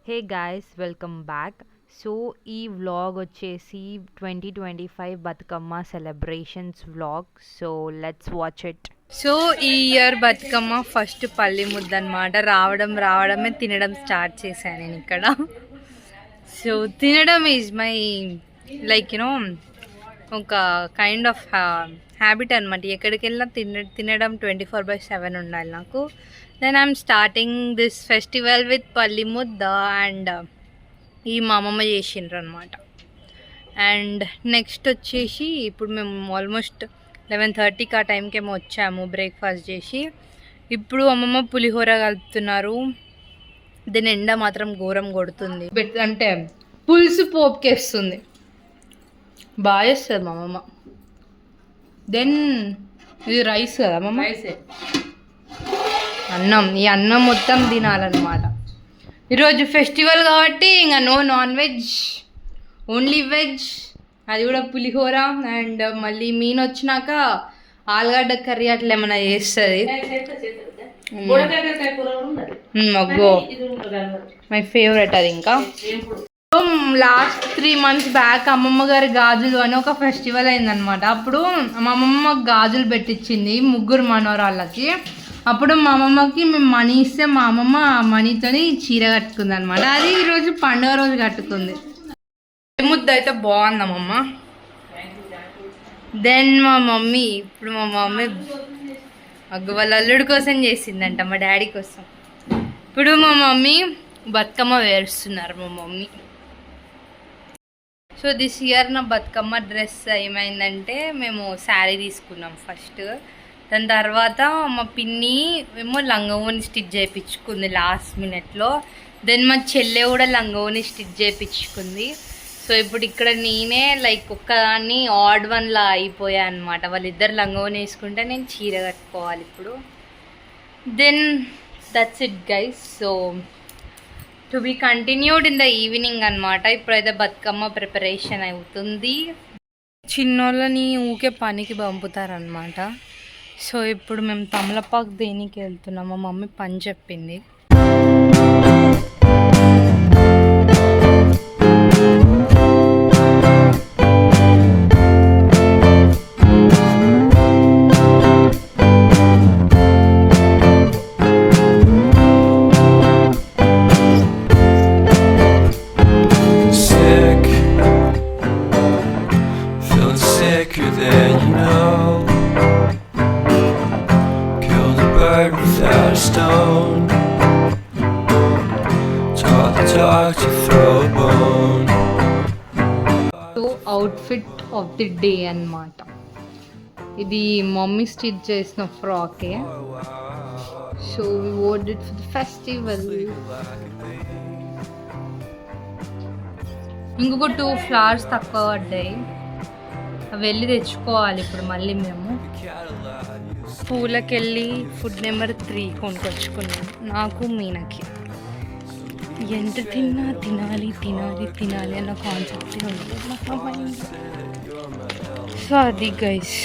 Hey guys welcome back. So ఈ vlog వచ్చేసి 2025 Bathukamma celebrations vlog. So let's watch it. So ఈ year Bathukamma first పల్లి ముద్ద అనమాట. రావడమే తినడం స్టార్ట్ చేశాను నేను ఇక్కడ. సో తినడం ఈజ్ మై లైక్ యూనో ఒక కైండ్ ఆఫ్ హ్యాబిట్ అనమాట. ఎక్కడికి వెళ్ళినా తినడం 24/7 ఉండాలి నాకు. Then I'm starting this festival with palli mudda and ఈ మా అమ్మమ్మ చేసిండ్రు అనమాట. అండ్ నెక్స్ట్ వచ్చేసి ఇప్పుడు మేము ఆల్మోస్ట్ 11:30కి ఆ టైంకి ఏమో వచ్చాము బ్రేక్ఫాస్ట్ చేసి. ఇప్పుడు అమ్మమ్మ పులిహోర కలుపుతున్నారు. దీని ఎండ మాత్రం ఘోరం కొడుతుంది. అంటే పులుసు పోపుకేస్తుంది, బాగా చేస్తుంది మా అమ్మమ్మ. దెన్ ఇది రైస్ కదా అమ్మమ్మ, అన్నం. ఈ అన్నం మొత్తం తినాలన్నమాట. ఈరోజు ఫెస్టివల్ కాబట్టి ఇంకా no non veg, only veg. అది కూడా పులిహోర. అండ్ మళ్ళీ మీన్ వచ్చినాక ఆలుగడ్డ కర్రీ అట్లా ఏమైనా చేస్తుంది. అగ్గో మై ఫేవరెట్ అది. ఇంకా లాస్ట్ 3 months బ్యాక్ అమ్మమ్మ గారి గాజులు అని ఒక ఫెస్టివల్ అయిందనమాట. అప్పుడు మా అమ్మమ్మ గాజులు పెట్టించింది 3 మనవరాళ్ళకి. అప్పుడు మా అమ్మమ్మకి మేము మనీ ఇస్తే మా అమ్మమ్మ మనీతోని చీర కట్టుకుంది అనమాట. అది ఈరోజు పండుగ రోజు కట్టుకుంది. ముద్ద అయితే బాగుంది అమ్మమ్మ. దెన్ మా మమ్మీ వాళ్ళ అల్లుడి కోసం చేసిందంట, మా డాడీ కోసం. ఇప్పుడు మా మమ్మీ బతుకమ్మ వేరుస్తున్నారు మా మమ్మీ. సో దిస్ ఇయర్ నా బతుకమ్మ డ్రెస్ ఏమైందంటే మేము శారీ తీసుకున్నాం ఫస్ట్. దాని తర్వాత మా పిన్ని ఏమో లంగవోని స్టిచ్ చేయించుకుంది లాస్ట్ మినిట్లో. దెన్ మా చెల్లె కూడా లంగవోని స్టిచ్ చేయించుకుంది. సో ఇప్పుడు ఇక్కడ నేనే లైక్ ఒక్కదాన్ని ఆడ్ వన్లా అయిపోయా అనమాట. వాళ్ళిద్దరు లంగవోని వేసుకుంటే నేను చీర కట్టుకోవాలి ఇప్పుడు. Then that's it guys. So to be continued in the evening అనమాట. ఇప్పుడైతే బతుకమ్మ ప్రిపరేషన్ అవుతుంది. చిన్నోళ్ళని ఊకే పనికి పంపుతారనమాట. సో ఇప్పుడు మేము తమలపాకు దేనికి వెళ్తున్నాం, మా మమ్మీ పని చెప్పింది. అవుట్ఫిట్ ఆఫ్ ది డే అన్నమాట. ఇది మమ్మీ స్టిచ్ చేసిన ఫ్రాకే. So we wore it for the festival. ఇంకొక 2 flowers తక్కువ పడ్డాయి, అవి వెళ్ళి తెచ్చుకోవాలి ఇప్పుడు. మళ్ళీ మేము పూలకి వెళ్ళి ఫుడ్ నెంబర్ 3 కొనుక్కొచ్చుకున్నాం నాకు మీనకి. ఎంత తిన్నా తినాలి తినాలి తినాలి అన్న కాన్సెప్ట్ ఉంటుంది. సో అది గైస్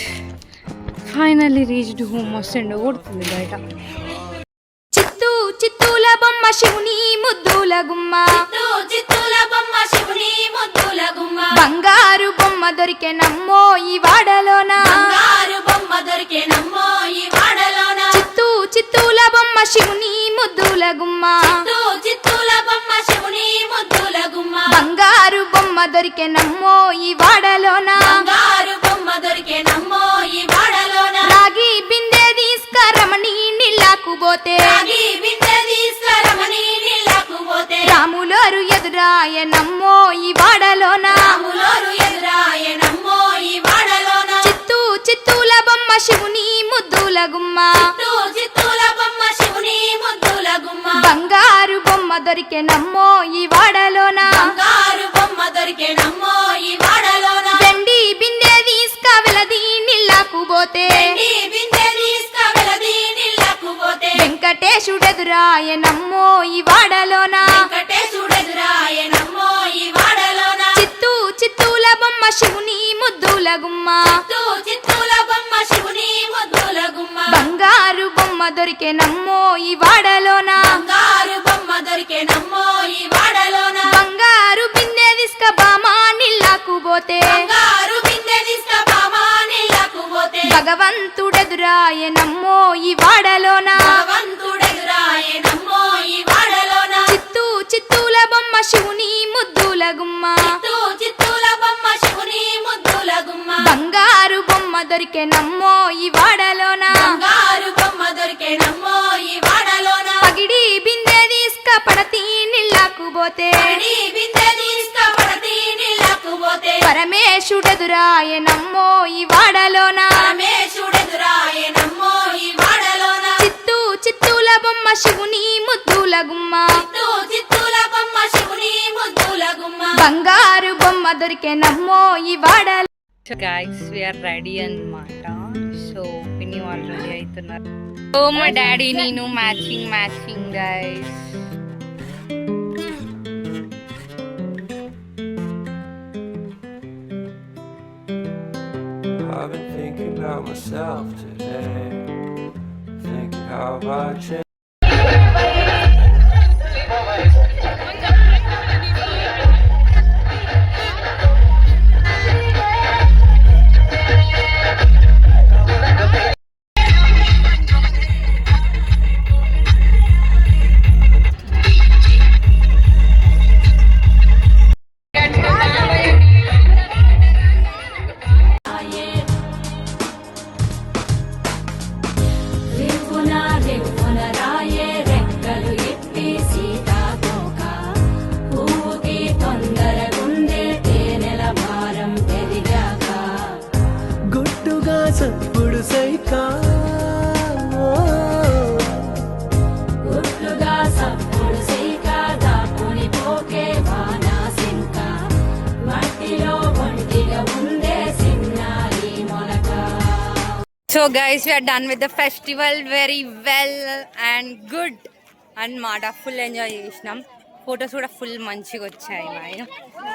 ఫైనల్లీ రీచ్డ్ హోమ్. మస్తు ఎండ కొడుతుంది బయట. చిత్తూల బొమ్మ శివుని ముద్దుల గుమ్మ, బంగారు బొమ్మ దొరికే నమ్మో ఈ వాడలోన, చిత్తూల బొమ్మ శివుని ముద్దుల గుమ్మ, బంగారు బొమ్మ దొరికే నమ్మో ఈ వాడలోన, రాగి బిందె తీసుకరమణి నీళ్ళకు పోతే, రాములోరు ఎదురాయ నమ్మో ఈ వాడలోన, చిత్తూల బొమ్మ శివుని ముద్దుల గుమ్మ, బంగారు బొమ్మ దొరికే నమ్మో ఈ వాడలోన, వెండి బిందె తీసుక వెలది నీళ్ళకు పోతే, వెంకటేశుడెదురాయ నమ్మో ఈ వాడలోన, చిత్తూల బొమ్మ శివుని ముద్దుల గుమ్మ, బంగారు బొమ్మ దొరికే నమ్మో ఈ వాడలోన, బంగారు బొమ్మ దొరికే నమ్మో ఈ వాడ దొరికేనమ్మో ఈ వాడలోన బంగారు బొమ్మ దొరికేనమ్మో ఈ వాడలోన పగిడి బిందె తీసుక పడతీ నీళ్ళకు పోతే బిందె తీసుకపోతే నీళ్ళకు పోతే పరమేశుడెదురాయనమ్మో ఈ వాడలోన పరమేశుడెదురాయనమ్మో ఈ వాడలోన చిత్తూల బొమ్మ శివుని ముద్దుల గుమ్మ చిత్తూల బొమ్మ శివుని ముద్దుల గుమ్మ బంగారు బొమ్మ దొరికేనమ్మో ఈ వాడలో. గైస్ వీఆర్ రెడీ అన్నమాట. సో పిన్ని వాళ్ళు రెడీ అవుతున్నారు. సో మా డాడీ నేను matching guys. I've been thinking about myself today, thinking how I changed. సప్పుడు సైకా గుట్టుగా సప్పుడు సైకా దాపుని పోకే వానా సింక మట్టిలో ఒంటిగా ఉందే సిన్నారి మొలక. So guys we are done with the festival very well and good అన్నమాట. ఫుల్ ఎంజాయ్ చేసినాం. ఫొటోస్ కూడా ఫుల్ మంచిగా వచ్చాయి మాయ.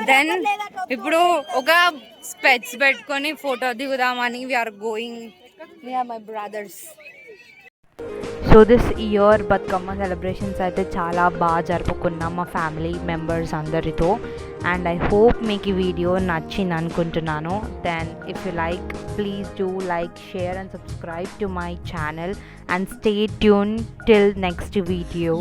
దెన్ ఇప్పుడు ఒక స్పెట్స్ పెట్టుకొని ఫోటో దిగుదామని we are going. We are my brothers. So this year Bathukamma celebrations అయితే చాలా బాగా జరుపుకున్నాం మా ఫ్యామిలీ మెంబర్స్ అందరితో. అండ్ ఐ హోప్ మీకు ఈ వీడియో నచ్చింది అనుకుంటున్నాను. Then if you like please do like, share and subscribe to my channel and stay tune till next video.